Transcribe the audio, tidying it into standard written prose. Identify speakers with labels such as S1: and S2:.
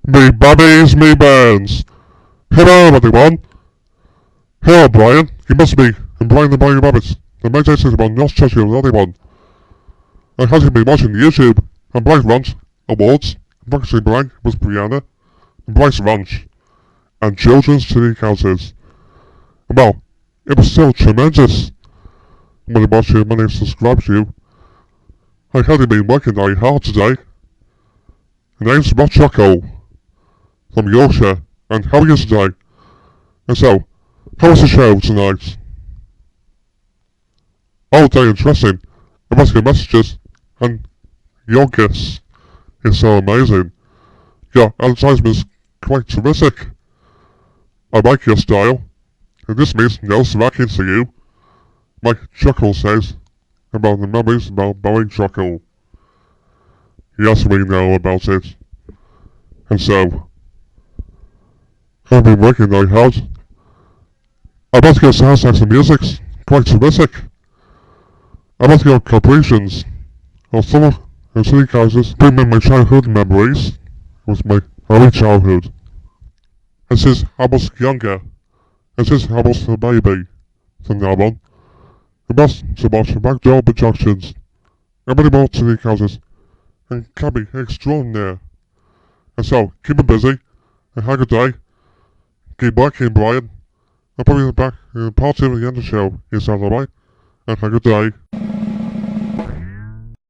S1: Me babbies, me bands. Hello everyone. Hello Brian. You must be Brian the Brian Rabbits. The Mayday 51's North Cheshire with everyone. I have been watching the YouTube and Bright Ranch Awards. Blankety Blank with Brianna. Bright Ranch. And Children's TV Houses. Well, it was still tremendous. When I watched you and managed to subscribe to you. I hadn't been working very hard today. My name's Robchuckle from Yorkshire, and how are you today? And so, how was the show tonight? Oh, very interesting. I must get messages, and your guess is so amazing. Your advertisement's quite terrific. I like your style, and this means no smacking to you. Like Chuckle says about the memories about Chuckle. Yes, we know about it. And so, I've been working very hard. I must get soundtracks and music's quite terrific. I must get corporations or summer and city houses bring me my childhood memories with my early childhood. And since I was younger, and since I was a baby, from now on, I must watch backdoor productions and many more city houses and can be extraordinary. And so, keep it busy, and have a good day. Keep working, Brian. I'll probably be back in part 2 of the end of the show. Is that alright? And have a good day.